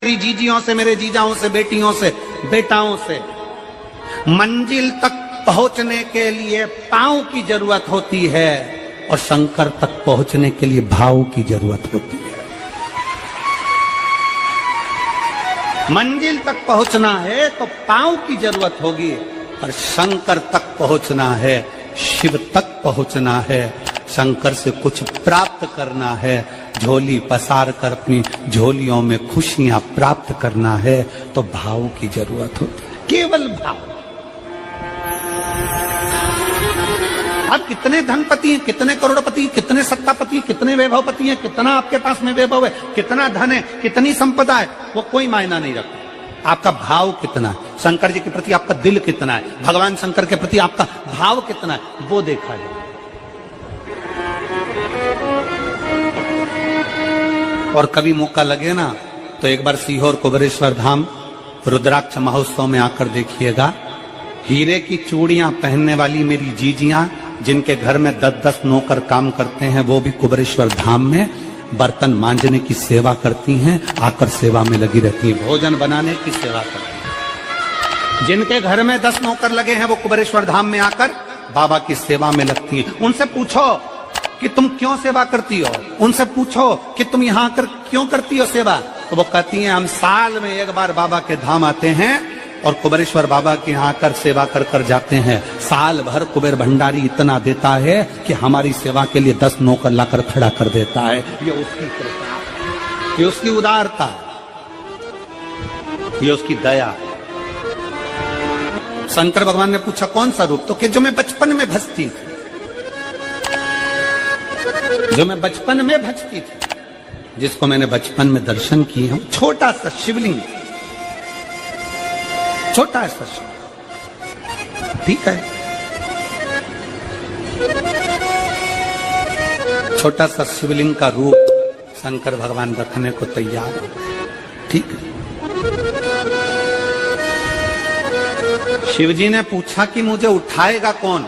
मेरी जीजियों से, मेरे जीजाओं से, बेटियों से, बेटाओं से। मंजिल तक पहुंचने के लिए पांव की जरूरत होती है और शंकर तक पहुंचने के लिए भाव की जरूरत होती है। मंजिल तक पहुंचना है तो पांव की जरूरत होगी और शंकर तक पहुंचना है, शिव तक पहुंचना है, शंकर से कुछ प्राप्त करना है, झोली पसार कर अपनी झोलियों में खुशियां प्राप्त करना है तो भाव की जरूरत होती है, केवल भाव। आप कितने धनपति हैं, कितने करोड़पति, कितने सत्तापति, कितने वैभवपति हैं, कितना आपके पास में वैभव है, कितना धन है, कितनी संपदा है, वो कोई मायना नहीं रखता। आपका भाव कितना है, शंकर जी के प्रति आपका दिल कितना है, भगवान शंकर के प्रति आपका भाव कितना है, वो देखा जाए। और कभी मौका लगे ना तो एक बार सीहोर कुबेरेश्वर धाम रुद्राक्ष महोत्सव में आकर देखिएगा। हीरे की चूड़ियां पहनने वाली मेरी जीजियां, जिनके घर में 10-10 नौकर काम करते हैं, वो भी कुबेरेश्वर धाम में बर्तन मांजने की सेवा करती हैं, आकर सेवा में लगी रहती हैं, भोजन बनाने की सेवा करती हैं। जिनके घर में 10 नौकर लगे हैं वो कुबेरेश्वर धाम में आकर बाबा की सेवा में लगती हैं। उनसे पूछो कि तुम क्यों सेवा करती हो, उनसे पूछो कि तुम यहाँ आकर क्यों करती हो सेवा, तो वो कहती हैं हम साल में एक बार बाबा के धाम आते हैं और कुबेरेश्वर बाबा के यहाँ आकर सेवा कर कर जाते हैं। साल भर कुबेर भंडारी इतना देता है कि हमारी सेवा के लिए 10 नौकर लाकर खड़ा कर देता है। ये उसकी कृपा, ये उसकी उदारता, ये उसकी दया। शंकर भगवान ने पूछा कौन सा रूप, तो कि जो मैं बचपन में भजती थी, जो मैं बचपन में भजती थी, जिसको मैंने बचपन में दर्शन किए हैं, छोटा सा शिवलिंग, छोटा सा शिवलिंग, ठीक है, छोटा सा शिवलिंग का रूप शंकर भगवान रखने को तैयार है, ठीक है। शिवजी ने पूछा कि मुझे उठाएगा कौन।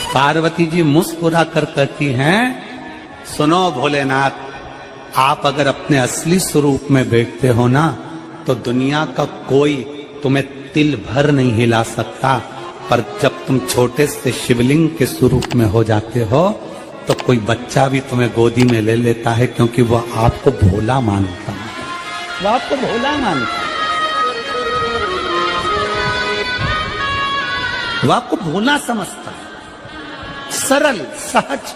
पार्वती जी मुस्कुरा कर कहती हैं सुनो भोलेनाथ, आप अगर अपने असली स्वरूप में बैठते हो ना तो दुनिया का कोई तुम्हें तिल भर नहीं हिला सकता, पर जब तुम छोटे से शिवलिंग के स्वरूप में हो जाते हो तो कोई बच्चा भी तुम्हें गोदी में ले लेता है, क्योंकि वह आपको भोला मानता है, वह आपको भोला मानता है, वह आपको भोला समझता है, सरल सहज।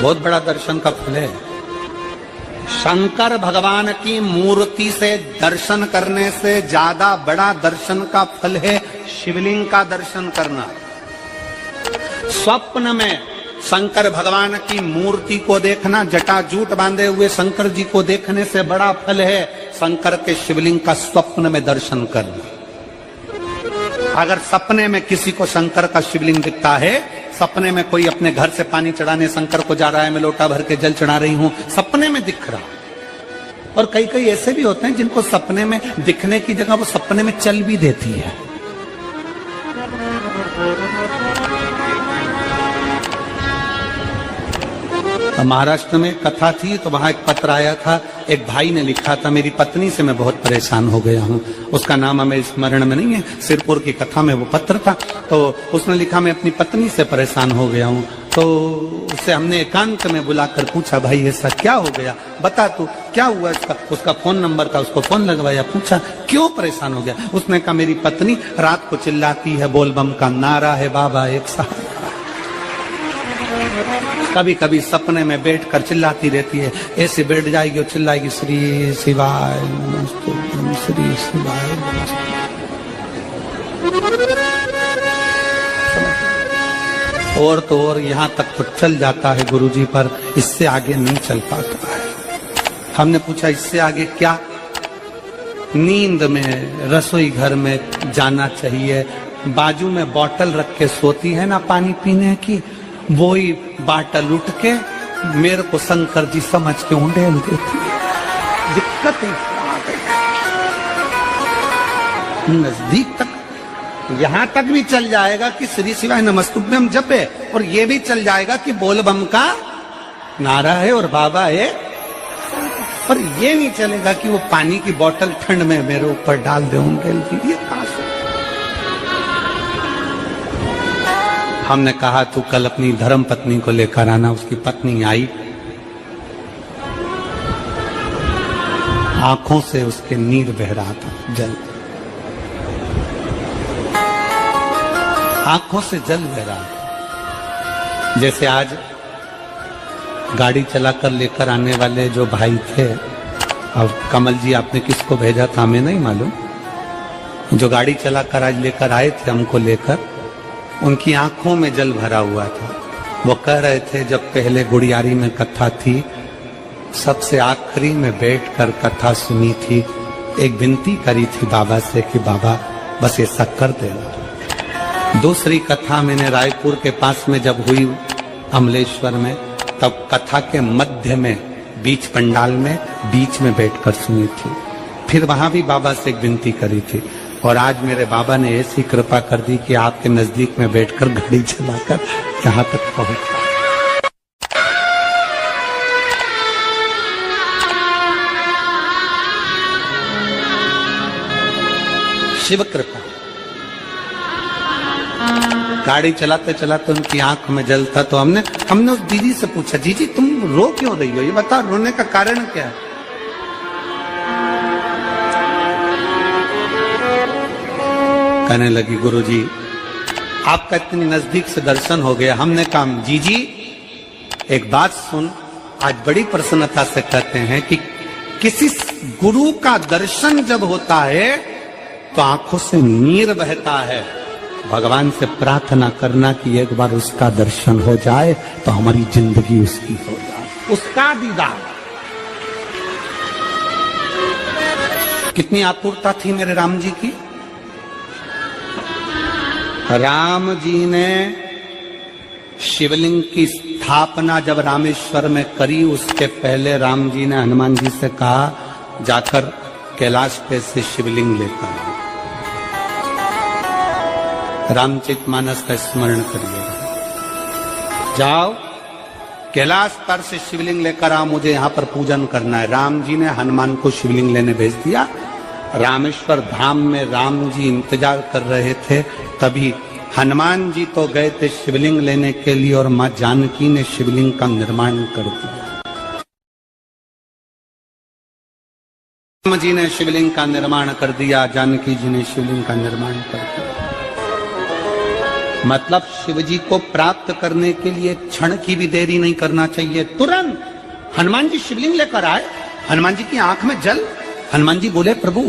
बहुत बड़ा दर्शन का फल है। शंकर भगवान की मूर्ति से दर्शन करने से ज्यादा बड़ा दर्शन का फल है शिवलिंग का दर्शन करना। स्वप्न में शंकर भगवान की मूर्ति को देखना, जटाजूट बांधे हुए शंकर जी को देखने से बड़ा फल है शंकर के शिवलिंग का स्वप्न में दर्शन करना। अगर सपने में किसी को शंकर का शिवलिंग दिखता है, सपने में कोई अपने घर से पानी चढ़ाने शंकर को जा रहा है, मैं लोटा भर के जल चढ़ा रही हूं, सपने में दिख रहा। और कई कई ऐसे भी होते हैं जिनको सपने में दिखने की जगह वो सपने में चल भी देती है। महाराष्ट्र में कथा थी तो वहां एक पत्र आया था, एक भाई ने लिखा था मेरी पत्नी से मैं बहुत परेशान हो गया हूं। उसका नाम हमें स्मरण में नहीं है, सिरपुर की कथा में वो पत्र था। तो उसने लिखा मैं अपनी पत्नी से परेशान हो गया हूं। तो उससे हमने एकांत में बुलाकर पूछा भाई ऐसा क्या हो गया, बता तू क्या हुआ इसका। उसका फोन नंबर था, उसको फोन लगवाया, पूछा क्यों परेशान हो गया। उसने कहा मेरी पत्नी रात को चिल्लाती है, बोल बम का नारा है बाबा एक साथ, कभी कभी सपने में बैठकर चिल्लाती रहती है, ऐसे बैठ जाएगी और चिल्लाएगी श्री शिवाय नमस्ते, श्री शिवाय नमस्ते। और तो और यहाँ तक तो चल जाता है गुरुजी, पर इससे आगे नहीं चल पाता है। हमने पूछा इससे आगे क्या। नींद में रसोई घर में जाना चाहिए, बाजू में बोतल रख के सोती है ना पानी पीने की, वो ही बाटल उठ के मेरे को शंकर जी समझ के उंडेल देती है। दिक्कत है, नजदीक तक यहां तक भी चल जाएगा कि श्री शिवाय नमस्तुभ्यम जपे, और ये भी चल जाएगा कि बोल बम का नारा है और बाबा है, पर ये नहीं चलेगा कि वो पानी की बोतल ठंड में मेरे ऊपर डाल दे उनके लिए। ये कहां से? हमने कहा तू कल अपनी धर्म पत्नी को लेकर आना। उसकी पत्नी आई, आंखों से उसके नीर बह रहा था, जल, आंखों से जल बह रहा था। जैसे आज गाड़ी चलाकर लेकर आने वाले जो भाई थे, अब कमल जी आपने किसको भेजा था हमें नहीं मालूम, जो गाड़ी चलाकर आज लेकर आए थे हमको लेकर, उनकी आंखों में जल भरा हुआ था। वो कह रहे थे जब पहले गुड़ियारी में कथा थी, सबसे आखिरी में बैठकर कथा सुनी थी, एक विनती करी थी बाबा से कि बाबा बस ऐसा कर देना। दूसरी कथा मैंने रायपुर के पास में जब हुई अमलेश्वर में, तब कथा के मध्य में बीच पंडाल में बीच में बैठकर सुनी थी। फिर वहां भी बाबा से एक विनती करी थी, और आज मेरे बाबा ने ऐसी कृपा कर दी कि आपके नजदीक में बैठकर गाड़ी चलाकर यहां तक पहुंचा। शिव कृपा। गाड़ी चलाते चलाते उनकी आंख में जल था, तो हमने उस दीदी से पूछा, जीजी तुम रो क्यों रही हो, ये बताओ रोने का कारण क्या है? कहने लगी गुरुजी आपका इतनी नजदीक से दर्शन हो गया। हमने कहा जीजी एक बात सुन, आज बड़ी प्रसन्नता से कहते हैं कि किसी गुरु का दर्शन जब होता है तो आंखों से नीर बहता है। भगवान से प्रार्थना करना कि एक बार उसका दर्शन हो जाए तो हमारी जिंदगी उसकी हो जाए, उसका दीदार। कितनी आतुरता थी मेरे राम जी की। राम जी ने शिवलिंग की स्थापना जब रामेश्वर में करी, उसके पहले राम जी ने हनुमान जी से कहा जाकर कैलाश पे से शिवलिंग लेकर आओ। रामचरितमानस का स्मरण करिए, जाओ कैलाश पर से शिवलिंग लेकर आओ, मुझे यहाँ पर पूजन करना है। राम जी ने हनुमान को शिवलिंग लेने भेज दिया। रामेश्वर धाम में राम जी इंतजार कर रहे थे, तभी हनुमान जी तो गए थे शिवलिंग लेने के लिए, और मां जानकी ने शिवलिंग का निर्माण कर दिया। राम जी ने शिवलिंग का निर्माण कर दिया, जानकी जी ने शिवलिंग का निर्माण कर दिया। मतलब शिव जी को प्राप्त करने के लिए क्षण की भी देरी नहीं करना चाहिए। तुरंत हनुमान जी शिवलिंग लेकर आए, हनुमान जी की आंख में जल। हनुमान जी बोले प्रभु,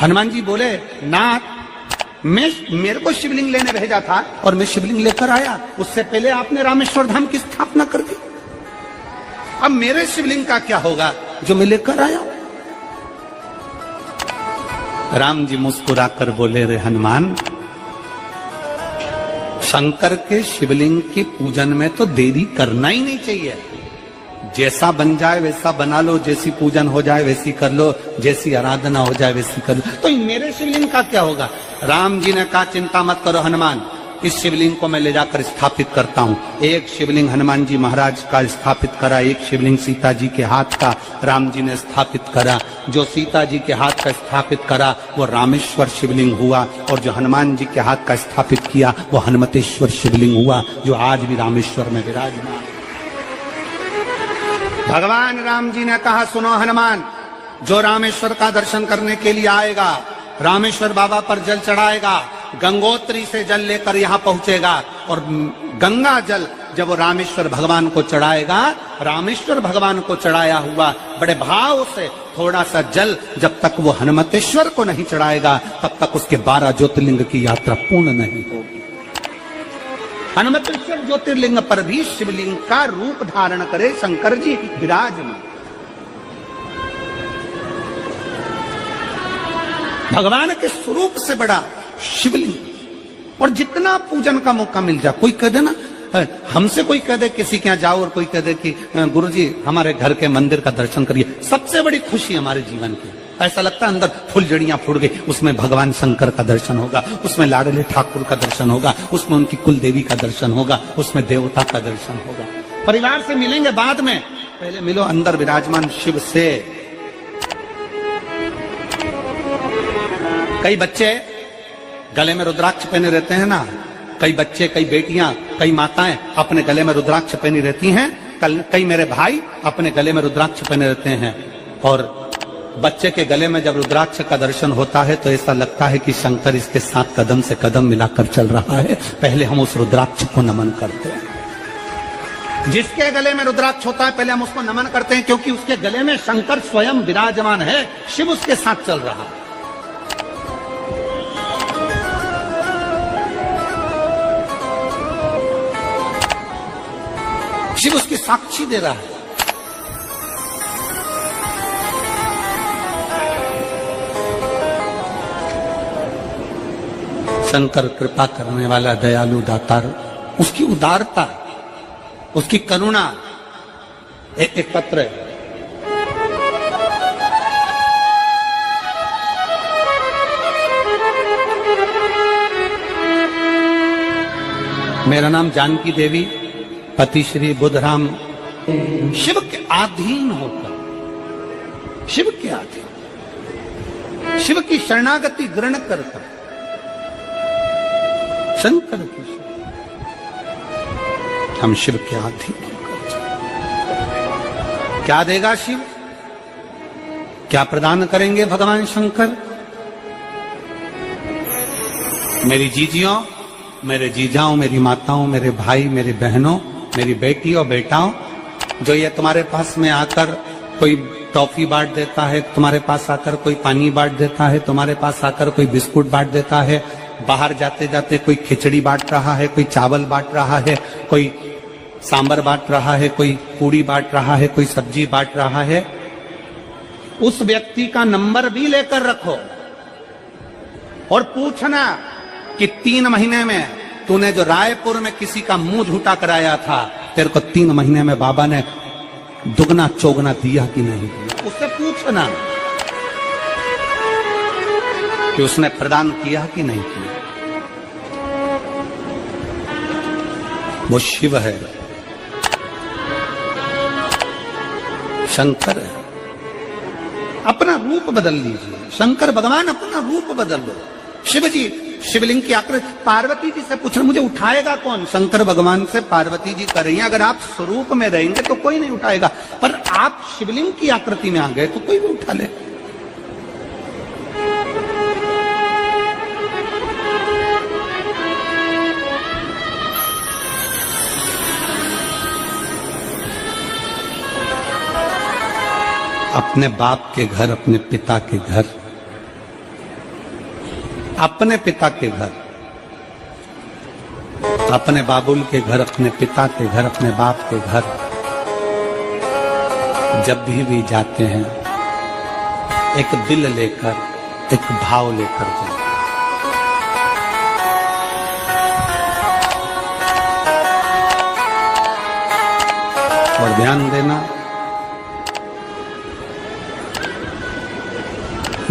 हनुमान जी बोले नाथ मेरे को शिवलिंग लेने भेजा था और मैं शिवलिंग लेकर आया, उससे पहले आपने रामेश्वर धाम की स्थापना कर दी। अब मेरे शिवलिंग का क्या होगा जो मैं लेकर आया? राम जी मुस्कुराकर बोले रे हनुमान, शंकर के शिवलिंग के पूजन में तो देरी करना ही नहीं चाहिए। जैसा बन जाए वैसा बना लो, जैसी पूजन हो जाए वैसी कर लो, जैसी आराधना हो जाए वैसी कर लो। तो मेरे शिवलिंग का क्या होगा? राम जी ने कहा चिंता मत करो हनुमान, इस शिवलिंग को मैं ले जाकर स्थापित करता हूँ। एक शिवलिंग हनुमान जी महाराज का स्थापित करा, एक शिवलिंग सीता जी के हाथ का राम जी ने स्थापित करा। जो सीता जी के हाथ का स्थापित करा वो रामेश्वर शिवलिंग हुआ, और जो हनुमान जी के हाथ का स्थापित किया वो हनुमतेश्वर शिवलिंग हुआ, जो आज भी रामेश्वर में विराजमान। भगवान राम जी ने कहा सुनो हनुमान, जो रामेश्वर का दर्शन करने के लिए आएगा, रामेश्वर बाबा पर जल चढ़ाएगा, गंगोत्री से जल लेकर यहाँ पहुंचेगा, और गंगा जल जब वो रामेश्वर भगवान को चढ़ाएगा, रामेश्वर भगवान को चढ़ाया हुआ बड़े भाव से थोड़ा सा जल जब तक वो हनुमतेश्वर को नहीं चढ़ाएगा, तब तक उसके 12 ज्योतिर्लिंग की यात्रा पूर्ण नहीं होगी। हनुमतेश्वर ज्योतिर्लिंग पर भी शिवलिंग का रूप धारण करे शंकर जी विराजमान। भगवान के स्वरूप से बड़ा शिवलिंग, और जितना पूजन का मौका मिल जाए, कोई कह दे ना, हमसे कोई कह दे किसी के यहाँ जाओ और कोई कह दे कि गुरुजी हमारे घर के मंदिर का दर्शन करिए, सबसे बड़ी खुशी हमारे जीवन की। ऐसा लगता है अंदर फुलझड़ियां फूट गई, उसमें भगवान शंकर का दर्शन होगा, उसमें लाडले ठाकुर का दर्शन होगा, उसमें उनकी कुल देवी का दर्शन होगा, उसमें देवता का दर्शन होगा। परिवार से मिलेंगे बाद में, पहले मिलो अंदर विराजमान शिव से। कई बच्चे गले में रुद्राक्ष पहने रहते हैं ना, कई बच्चे, कई बेटियां, कई माताएं अपने गले में रुद्राक्ष पहनी रहती हैं, कई मेरे भाई अपने गले में रुद्राक्ष पहने रहते हैं। और बच्चे के गले में जब रुद्राक्ष का दर्शन होता है तो ऐसा लगता है कि शंकर इसके साथ कदम से कदम मिलाकर चल रहा है। पहले हम उस रुद्राक्ष को नमन करते हैं। जिसके गले में रुद्राक्ष होता है पहले हम उसको नमन करते हैं, क्योंकि उसके गले में शंकर स्वयं विराजमान है, शिव उसके साथ चल रहा है। शिव उसकी साक्षी दे रहा है। शंकर कृपा करने वाला दयालु दातार, उसकी उदारता, उसकी करुणा। एक पत्र है, मेरा नाम जानकी देवी, पति श्री बुधराम, शिव के अधीन होकर, शिव के अधीन, शिव की शरणागति ग्रहण करता, शंकर की हम शिव के अधीन होकर। क्या देगा शिव, क्या प्रदान करेंगे भगवान शंकर? मेरी जीजियों, मेरे जीजाओं, मेरी माताओं, मेरे भाई, मेरी बहनों, मेरी बेटी और बेटाओं, जो ये तुम्हारे पास में आकर कोई टॉफी बांट देता है, तुम्हारे पास आकर कोई पानी बांट देता है, तुम्हारे पास आकर कोई बिस्कुट बांट देता है, बाहर जाते जाते कोई खिचड़ी बांट रहा है, कोई चावल बांट रहा है, कोई सांबर बांट रहा है, कोई पूड़ी बांट रहा है, कोई सब्जी बांट रहा है, उस व्यक्ति का नंबर भी लेकर रखो और पूछना कि 3 महीने में तूने जो रायपुर में किसी का मुंह झूठा कराया था, तेरे को 3 महीने में बाबा ने दुगना चौगना दिया कि नहीं दिया। उससे पूछना कि उसने प्रदान किया कि नहीं किया। वो शिव है, शंकर है। अपना रूप बदल लीजिए, शंकर भगवान अपना रूप बदल लो। शिव जी शिवलिंग की आकृति, पार्वती जी से पूछना मुझे उठाएगा कौन? शंकर भगवान से पार्वती जी कर रही हैं। अगर आप स्वरूप में रहेंगे तो कोई नहीं उठाएगा, पर आप शिवलिंग की आकृति में आ गए तो कोई भी उठा ले। अपने बाप के घर, अपने पिता के घर, अपने पिता के घर, अपने बाबुल के घर, अपने पिता के घर, अपने बाप के घर जब भी जाते हैं, एक दिल लेकर, एक भाव लेकर जाते। और ध्यान देना,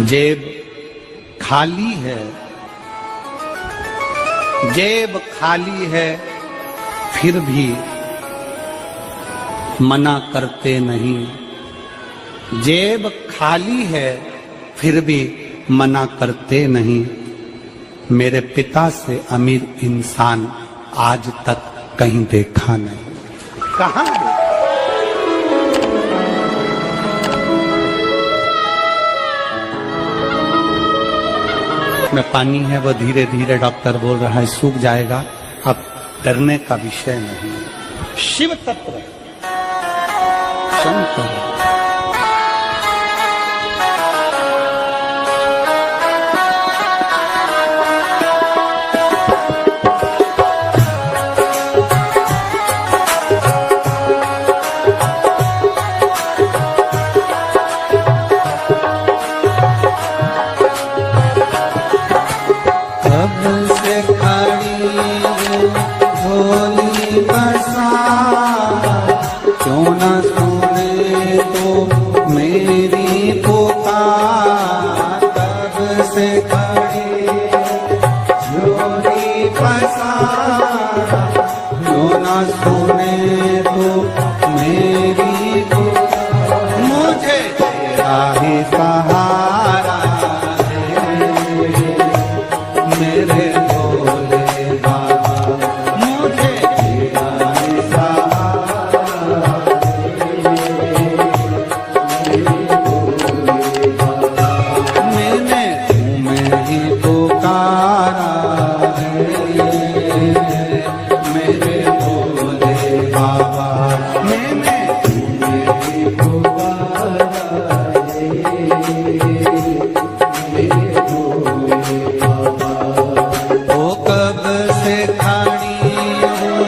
जेब खाली है, जेब खाली है, फिर भी मना करते नहीं। जेब खाली है, फिर भी मना करते नहीं। मेरे पिता से अमीर इंसान आज तक कहीं देखा नहीं। कहां देखा? में पानी है, वो धीरे धीरे डॉक्टर बोल रहा है सूख जाएगा, अब डरने का विषय नहीं। शिव तत्व शंकर। क्यों न सुने तो मेरी पुकार। झोली पसारा, जो न सुने तो मेरी पुकार, मुझे तेरा ही सहारा है मेरे भोले बाबा, मुझे तेरा ही सहारा मैंने तुम्हें ही पुकारा है मेरे भोले बाबा, मैंने तुम्हें ही पुकारा है मेरे भोले बाबा। ओ कब से खड़ी हूँ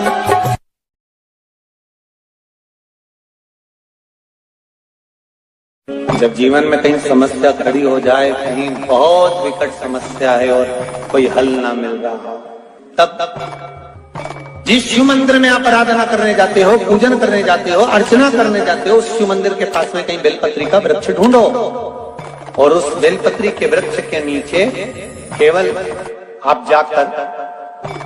जब जीवन में कहीं समस्या खड़ी हो जाए, कहीं बहुत विकट समस्या है और कोई हल ना मिल रहा हो, तब जिस शिव मंदिर में आप आराधना करने जाते हो, पूजन करने जाते हो, अर्चना करने जाते हो, उस शिव मंदिर के पास में कहीं बेलपत्री का वृक्ष ढूंढो और उस बेलपत्री के वृक्ष के नीचे केवल आप जाकर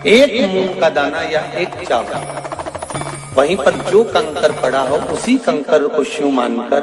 एक मूंग का दाना या एक चावल, वहीं पर जो कंकर पड़ा हो उसी कंकर को शिव मानकर